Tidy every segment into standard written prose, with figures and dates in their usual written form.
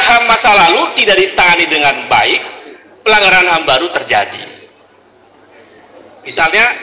HAM masa lalu tidak ditangani dengan baik, pelanggaran HAM baru terjadi. Misalnya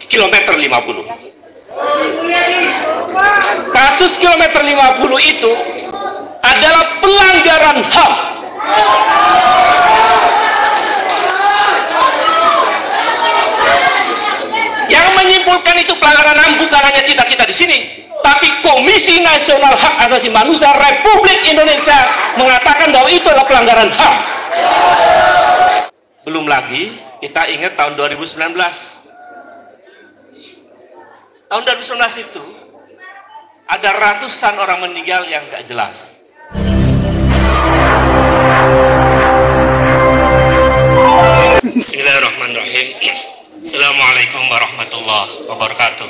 kilometer 50. Kasus kilometer 50 itu adalah pelanggaran HAM. Yang menyimpulkan itu pelanggaran HAM bukan hanya kita di sini, tapi Komisi Nasional Hak Asasi Manusia Republik Indonesia mengatakan bahwa itu adalah pelanggaran HAM. Belum lagi kita ingat tahun 2019. Tahun 2019 itu ada ratusan orang meninggal yang nggak jelas. Bismillahirrahmanirrahim. Assalamualaikum warahmatullahi wabarakatuh.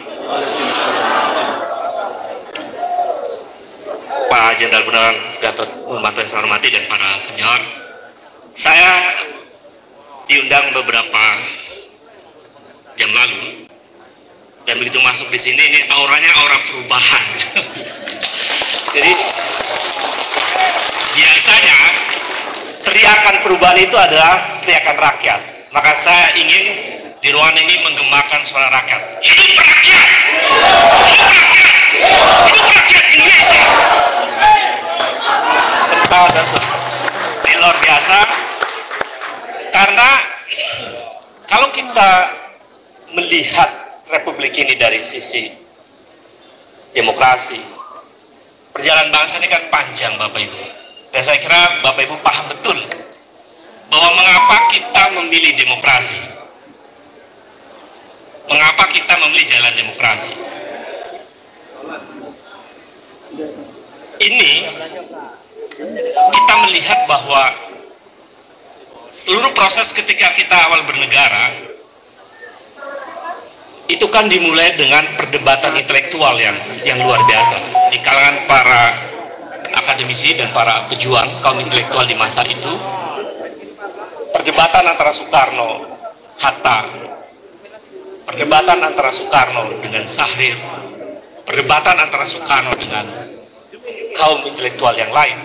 Pak Jenderal Penerangan Gatot Nurmantio yang saya hormati dan para senior, saya diundang beberapa jam lalu, dan begitu masuk di sini ini auranya aura perubahan. Jadi biasanya teriakan perubahan itu adalah teriakan rakyat. Maka saya ingin di ruangan ini menggemakan suara rakyat. Hidup rakyat! Hidup rakyat! Hidup rakyat Indonesia! Ini luar biasa, karena kalau kita melihat Republik ini dari sisi demokrasi, perjalanan bangsa ini kan panjang, Bapak Ibu. Dan saya kira Bapak Ibu paham betul bahwa mengapa kita memilih demokrasi, mengapa kita memilih jalan demokrasi. Ini kita melihat bahwa seluruh proses ketika kita awal bernegara itu kan dimulai dengan perdebatan intelektual yang luar biasa di kalangan para akademisi dan para pejuang kaum intelektual di masa itu. Perdebatan antara Soekarno, Hatta, perdebatan antara Soekarno dengan Syahrir, perdebatan antara Soekarno dengan kaum intelektual yang lain,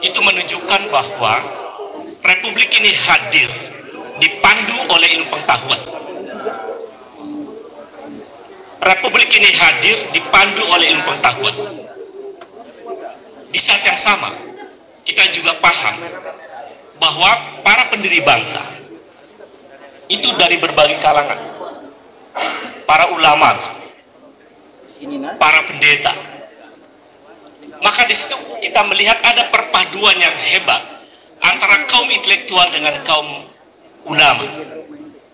itu menunjukkan bahwa Republik ini hadir dipandu oleh ilmu pengetahuan. Republik ini hadir dipandu oleh ilmu pengetahuan. Di saat yang sama, kita juga paham bahwa para pendiri bangsa itu dari berbagai kalangan, para ulama, para pendeta. Maka di situ kita melihat ada perpaduan yang hebat antara kaum intelektual dengan kaum ulama,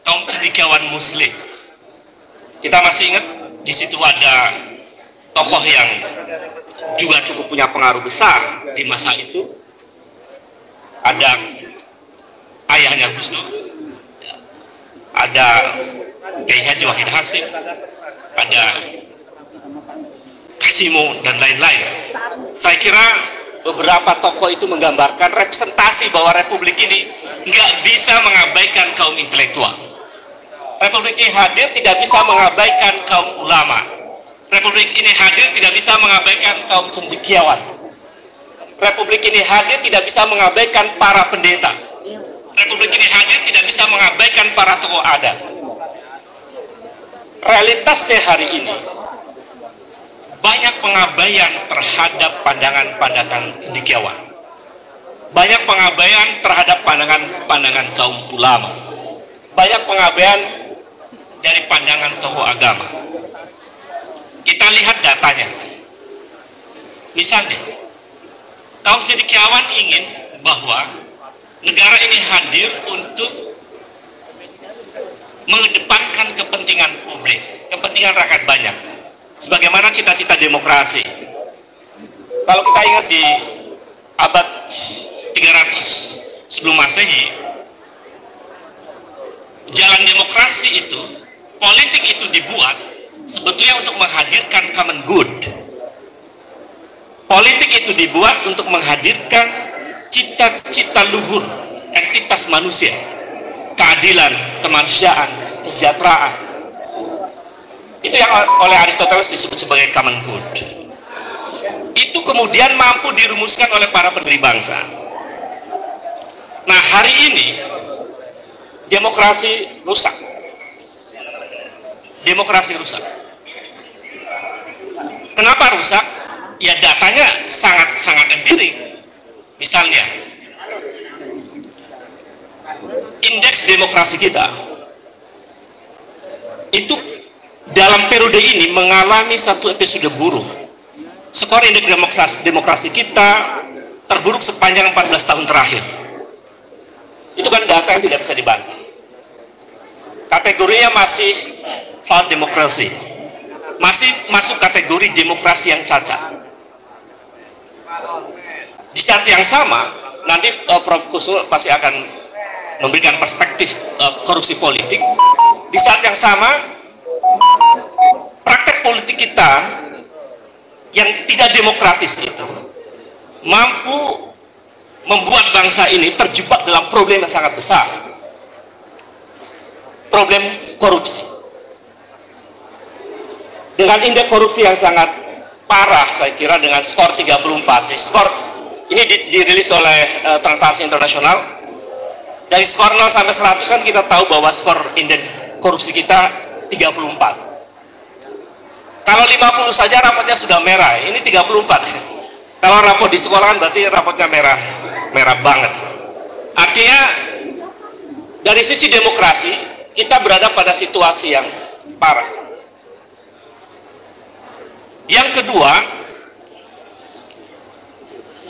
kaum cendekiawan Muslim. Kita masih ingat di situ ada tokoh yang juga cukup punya pengaruh besar di masa itu. Ada ayahnya Gus Dur, ada Kiai Haji Wahid Hasyim, ada Kasimo dan lain-lain. Saya kira beberapa tokoh itu menggambarkan representasi bahwa Republik ini nggak bisa mengabaikan kaum intelektual. Republik ini hadir tidak bisa mengabaikan kaum ulama. Republik ini hadir tidak bisa mengabaikan kaum cendekiawan. Republik ini hadir tidak bisa mengabaikan para pendeta. Republik ini hadir tidak bisa mengabaikan para tokoh adat. Realitasnya hari ini banyak pengabaian terhadap pandangan-pandangan cendekiawan. Banyak pengabaian terhadap pandangan-pandangan kaum ulama. Banyak pengabaian dari pandangan tokoh agama. Kita lihat datanya. Misalnya, kaum cendekiawan ingin bahwa negara ini hadir untuk mengedepankan kepentingan publik, kepentingan rakyat banyak, sebagaimana cita-cita demokrasi. Kalau kita ingat di abad 300 sebelum Masehi, jalan demokrasi itu, politik itu dibuat sebetulnya untuk menghadirkan common good. Politik itu dibuat untuk menghadirkan cita-cita luhur entitas manusia, keadilan, kemanusiaan, kesejahteraan. Itu yang oleh Aristoteles disebut sebagai common good. Itu itu kemudian mampu dirumuskan oleh para pendiri bangsa. Nah, hari ini demokrasi rusak. Demokrasi rusak. Kenapa rusak? Ya datanya sangat empirik. Misalnya, indeks demokrasi kita itu dalam periode ini mengalami satu episode buruk. Skor indeks demokrasi kita terburuk sepanjang 14 tahun terakhir. Itu kan data yang tidak bisa dibantah. Kategorinya masih failed demokrasi, masih masuk kategori demokrasi yang cacat. Di saat yang sama, nanti Prof. Kusnul pasti akan memberikan perspektif korupsi politik. Di saat yang sama, praktek politik kita yang tidak demokratis itu mampu membuat bangsa ini terjebak dalam problem yang sangat besar, problem korupsi. Dengan indeks korupsi yang sangat parah, saya kira dengan skor 34. Skor ini dirilis oleh Transparency International. Dari skor 0 sampai 100 kan kita tahu bahwa skor indeks korupsi kita 34. Kalau 50 saja rapotnya sudah merah, ini 34. Kalau rapot di sekolah kan berarti rapotnya merah banget. Artinya dari sisi demokrasi kita berada pada situasi yang parah. Yang kedua,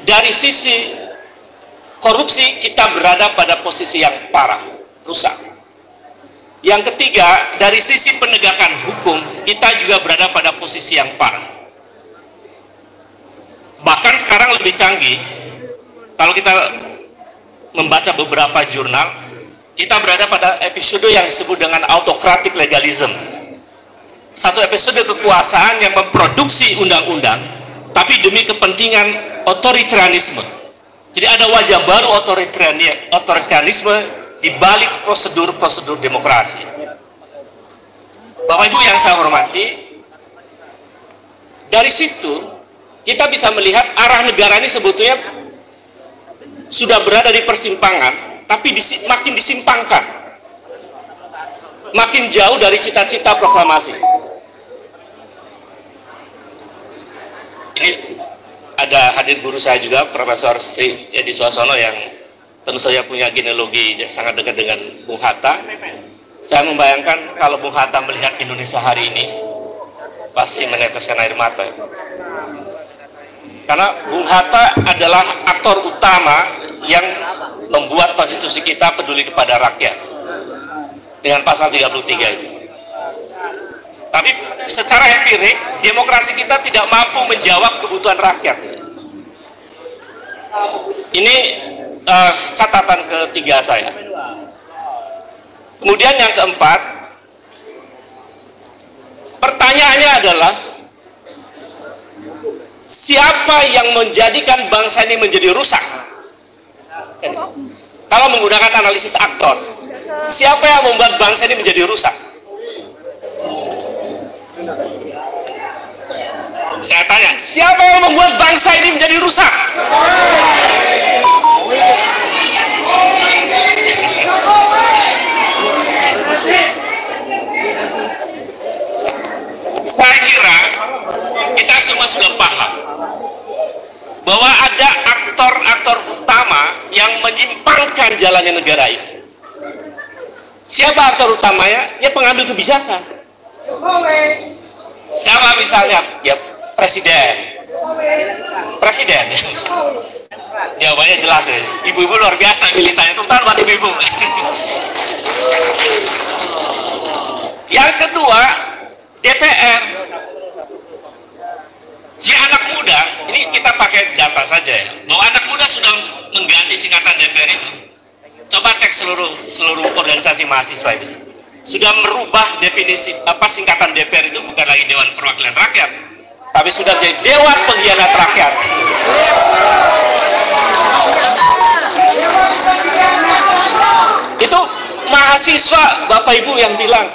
dari sisi korupsi kita berada pada posisi yang parah, rusak. Yang ketiga, dari sisi penegakan hukum kita juga berada pada posisi yang parah. Bahkan sekarang lebih canggih. Kalau kita membaca beberapa jurnal, kita berada pada episode yang disebut dengan autocratic legalism. Satu episode kekuasaan yang memproduksi undang-undang, tapi demi kepentingan otoritarianisme. Jadi ada wajah baru otoritarianisme di balik prosedur-prosedur demokrasi. Bapak Ibu yang saya hormati, dari situ kita bisa melihat arah negara ini sebetulnya sudah berada di persimpangan, tapi makin disimpangkan, makin jauh dari cita-cita proklamasi. Ini ada hadir guru saya juga, Profesor Sri Edi Suasono, yang tentu saja punya genealogi yang sangat dekat dengan Bung Hatta. Saya membayangkan kalau Bung Hatta melihat Indonesia hari ini, pasti meneteskan air mata. Karena Bung Hatta adalah aktor utama yang membuat konstitusi kita peduli kepada rakyat dengan pasal 33 itu. Tapi secara empirik, demokrasi kita tidak mampu menjawab kebutuhan rakyat. Ini catatan ketiga saya. Kemudian yang keempat, pertanyaannya adalah siapa yang menjadikan bangsa ini menjadi rusak? Kalau menggunakan analisis aktor, siapa yang membuat bangsa ini menjadi rusak? Saya tanya, siapa yang membuat bangsa ini menjadi rusak? Saya kira kita semua sudah paham bahwa ada aktor-aktor utama yang menyimpangkan jalannya negara ini. Siapa aktor utamanya? Ya pengambil kebijakan. Siapa misalnya? Ya presiden. Presiden. Jawabannya jelas ya. Ibu-ibu luar biasa militannya, terutama buat ibu-ibu. Yang kedua, DPR. Si anak muda, ini kita pakai data saja ya, bahwa anak muda sudah mengganti singkatan DPR itu. Coba cek seluruh organisasi mahasiswa itu. Sudah merubah definisi singkatan DPR itu bukan lagi Dewan Perwakilan Rakyat, tapi sudah menjadi Dewan Pengkhianat Rakyat. Itu mahasiswa Bapak Ibu yang bilang,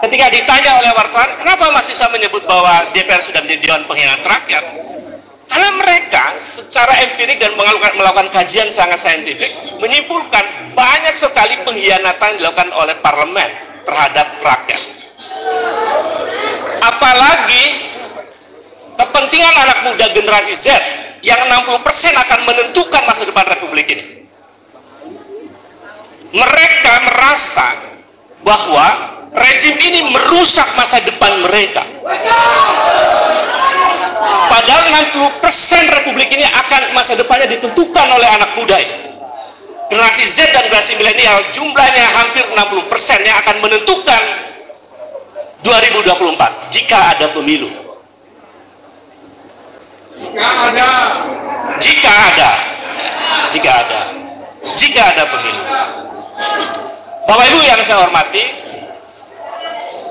ketika ditanya oleh wartawan, kenapa mahasiswa menyebut bahwa DPR sudah menjadi Dewan Pengkhianat Rakyat? Karena mereka secara empirik dan melakukan kajian sangat saintifik menyimpulkan banyak sekali pengkhianatan dilakukan oleh parlemen terhadap rakyat. Apalagi kepentingan anak muda generasi Z yang 60% akan menentukan masa depan Republik ini. Mereka merasa bahwa rezim ini merusak masa depan mereka. Padahal 60% Republik ini akan masa depannya ditentukan oleh anak muda ini. Generasi Z dan generasi milenial jumlahnya hampir 60% yang akan menentukan 2024 jika ada pemilu. Jika ada pemilu. Bapak Ibu yang saya hormati,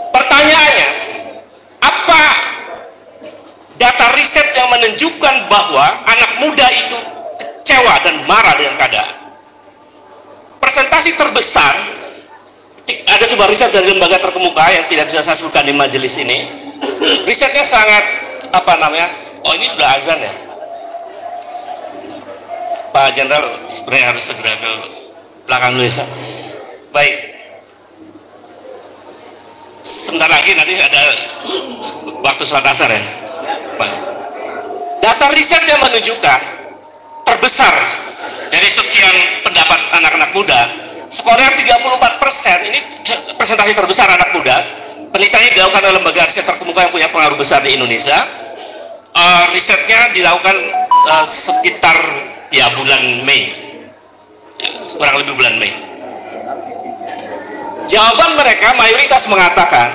pertanyaannya, apa data riset yang menunjukkan bahwa anak muda itu kecewa dan marah dengan keadaan? Persentase terbesar, ada sebuah riset dari lembaga terkemuka yang tidak bisa saya sebutkan di majelis ini. Risetnya sangat, oh ini sudah azan ya? Pak Jenderal sebenarnya harus segera ke belakang dulu ya. Baik, sebentar lagi nanti ada waktu sholat asar ya. Baik. Data riset yang menunjukkan terbesar dari sekian pendapat anak-anak muda, skornya 34%, ini presentasi terbesar anak muda. Penelitiannya dilakukan oleh lembaga riset terkemuka yang punya pengaruh besar di Indonesia. Risetnya dilakukan sekitar ya bulan Mei, ya, kurang lebih bulan Mei. Jawaban mereka mayoritas mengatakan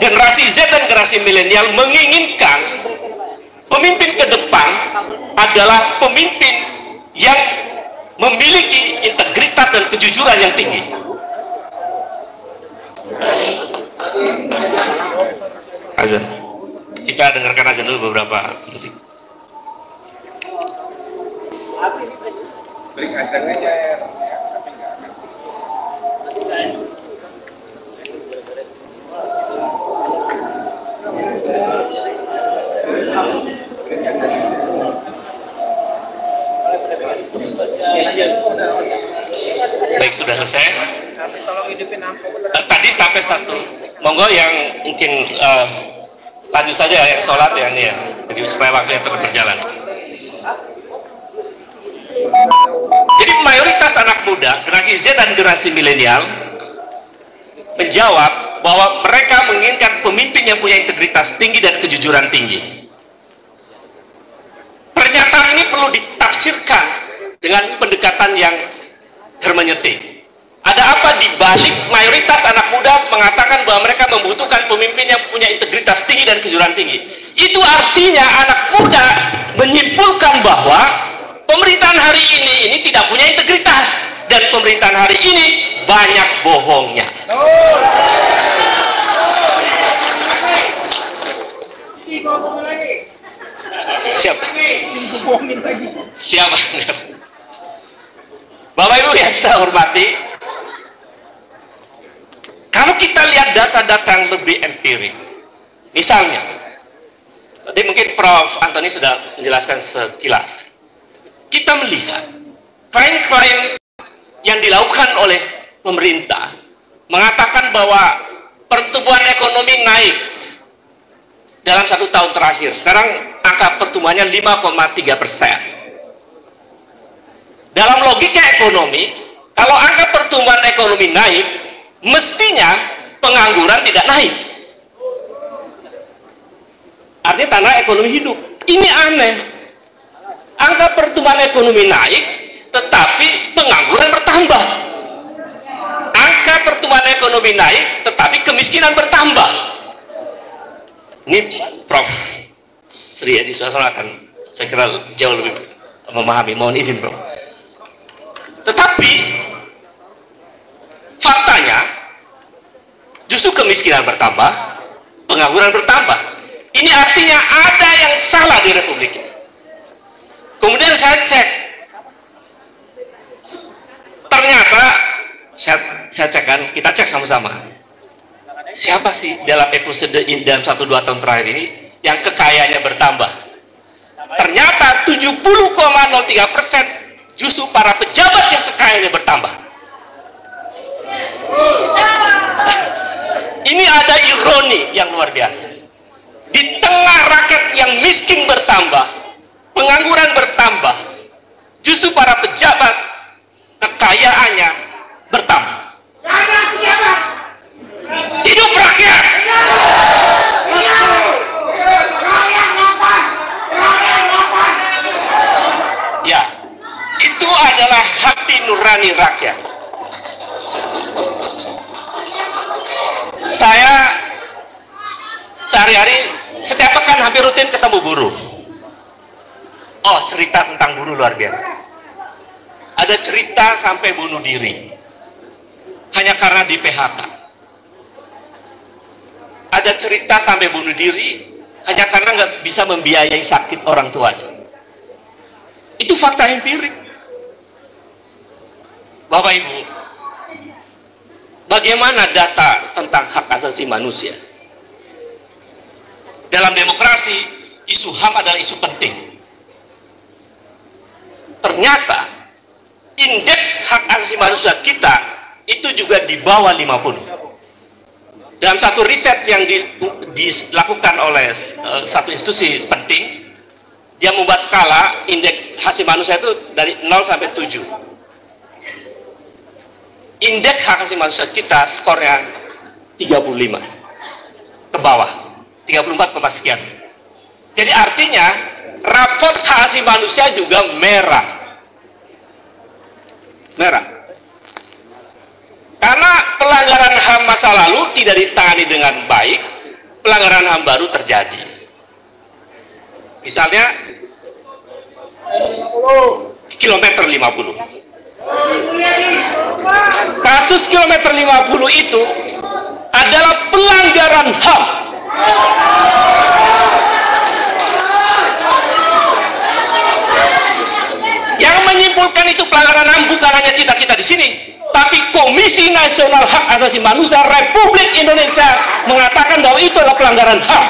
generasi Z dan generasi milenial menginginkan pemimpin ke depan adalah pemimpin yang memiliki integritas dan kejujuran yang tinggi. Azan. Kita dengarkan azan dulu beberapa detik. Beri azan aja ya. Baik, sudah selesai. Tadi sampai satu. Monggo yang mungkin lanjut saja yang sholat ya ini ya. Jadi supaya waktunya terus berjalan. Jadi mayoritas anak muda, generasi Z dan generasi milenial menjawab bahwa mereka menginginkan pemimpin yang punya integritas tinggi dan kejujuran tinggi. Pernyataan ini perlu ditafsirkan dengan pendekatan yang hermeneutik. Ada apa di balik mayoritas anak muda mengatakan bahwa mereka membutuhkan pemimpin yang punya integritas tinggi dan kejujuran tinggi? Itu artinya anak muda menyimpulkan bahwa pemerintahan hari ini tidak punya integritas dan pemerintahan hari ini banyak bohongnya. Siapa? Bapak Ibu yang saya hormati, kalau kita lihat data-data yang lebih empirik, misalnya, tadi mungkin Prof. Antoni sudah menjelaskan sekilas, kita melihat klaim-klaim yang dilakukan oleh pemerintah mengatakan bahwa pertumbuhan ekonomi naik dalam 1 tahun terakhir. Sekarang angka pertumbuhannya 5,3%. Dalam logika ekonomi, kalau angka pertumbuhan ekonomi naik, mestinya pengangguran tidak naik. Artinya tanah ekonomi hidup. Ini aneh. Angka pertumbuhan ekonomi naik, tetapi pengangguran bertambah. Angka pertumbuhan ekonomi naik, tetapi kemiskinan bertambah. Ini Prof. Sri Adi Suarsono akan saya kira jauh lebih memahami. Mohon izin, Prof. Tetapi faktanya justru kemiskinan bertambah, pengangguran bertambah. Ini artinya ada yang salah di Republik ini. Kemudian saya cek, ternyata saya cek kan, kita cek sama-sama. Siapa sih dalam episode dalam 1-2 tahun terakhir ini yang kekayaannya bertambah? 70,03%, justru para pejabat yang kekayaannya bertambah. Ini ada ironi yang luar biasa. Di tengah rakyat yang miskin bertambah, pengangguran bertambah, justru para pejabat kekayaannya bertambah. Hidup rakyat! Ya, itu adalah hati nurani rakyat. Saya sehari-hari, setiap pekan hampir rutin ketemu buruh. Oh, cerita tentang buruh luar biasa. Ada cerita sampai bunuh diri hanya karena di PHK. Ada cerita sampai bunuh diri hanya karena nggak bisa membiayai sakit orang tuanya. Itu fakta empirik. Bapak Ibu, bagaimana data tentang hak asasi manusia? Dalam demokrasi, isu HAM adalah isu penting. Ternyata indeks hak asasi manusia kita itu juga di bawah 50. Dalam satu riset yang dilakukan oleh satu institusi penting, dia membuat skala indeks hak asasi manusia itu dari 0 sampai 7. Indeks hak asasi manusia kita skornya 35 ke bawah, 34, sekian. Jadi artinya raport hak asasi manusia juga merah. Karena pelanggaran HAM masa lalu tidak ditangani dengan baik, pelanggaran HAM baru terjadi. Misalnya kilometer 50. Kasus kilometer 50 itu adalah pelanggaran HAM. Yang menyimpulkan itu pelanggaran HAM bukan hanya kita di sini, tapi Komisi Nasional Hak Asasi Manusia Republik Indonesia mengatakan bahwa itu adalah pelanggaran HAM.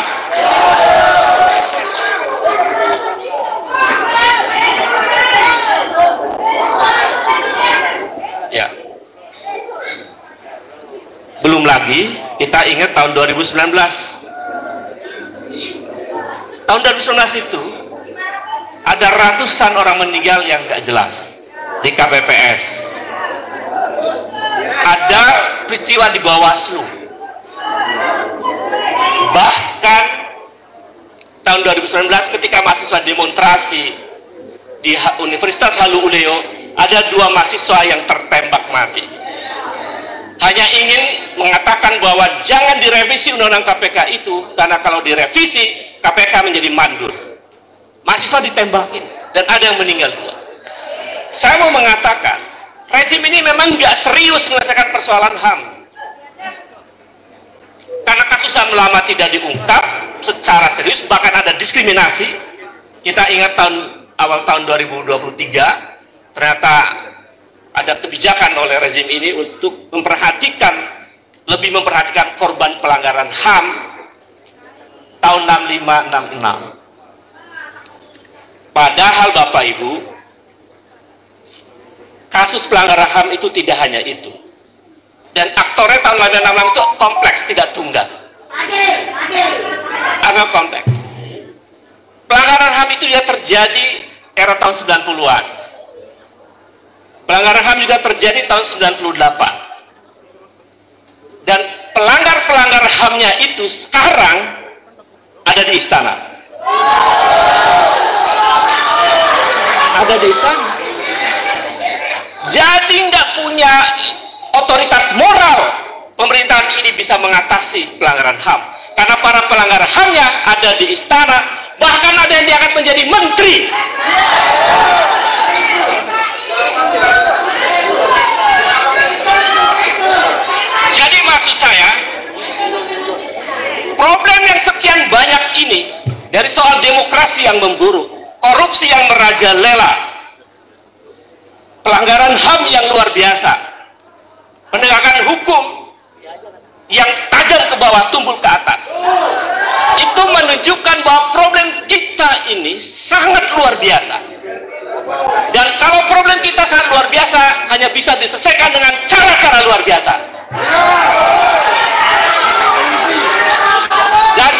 Ya. Belum lagi kita ingat tahun 2019. Tahun 2019 itu ada ratusan orang meninggal yang nggak jelas di KPPS. Ada peristiwa di Bawaslu. Bahkan tahun 2019 ketika mahasiswa demonstrasi di Universitas Halu Oleo, ada 2 mahasiswa yang tertembak mati. Hanya ingin mengatakan bahwa jangan direvisi undang-undang KPK itu, karena kalau direvisi KPK menjadi mandul. Mahasiswa ditembakin dan ada yang meninggal juga. Saya mau mengatakan rezim ini memang nggak serius menyelesaikan persoalan HAM. Karena kasus HAM lama tidak diungkap secara serius, bahkan ada diskriminasi. Kita ingat awal tahun 2023 ternyata ada kebijakan oleh rezim ini untuk lebih memperhatikan korban pelanggaran HAM tahun 65-66. Padahal Bapak Ibu, kasus pelanggaran HAM itu tidak hanya itu. Dan aktornya tahun 65-66 itu kompleks, tidak tunggal. Agak kompleks. Pelanggaran HAM itu ya terjadi era tahun 90-an. Pelanggaran HAM juga terjadi tahun 98. Dan pelanggar-pelanggar HAM-nya itu sekarang ada di istana. Ada di istana. Jadi nggak punya otoritas moral pemerintahan ini bisa mengatasi pelanggaran HAM. Karena para pelanggar HAM-nya ada di istana, bahkan ada yang diangkat menjadi menteri. Jadi maksud saya, problem yang sekian banyak ini dari soal demokrasi yang memburuk, korupsi yang merajalela, pelanggaran HAM yang luar biasa, penegakan hukum yang tajam ke bawah tumbul ke atas, itu menunjukkan bahwa problem kita ini sangat luar biasa. Dan kalau problem kita sangat luar biasa, hanya bisa diselesaikan dengan cara-cara luar biasa. Dan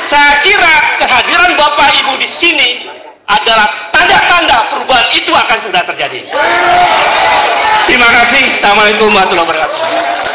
saya kira kehadiran Bapak Ibu di sini adalah tanda-tanda perubahan itu akan segera terjadi. Terima kasih. Assalamualaikum warahmatullahi wabarakatuh.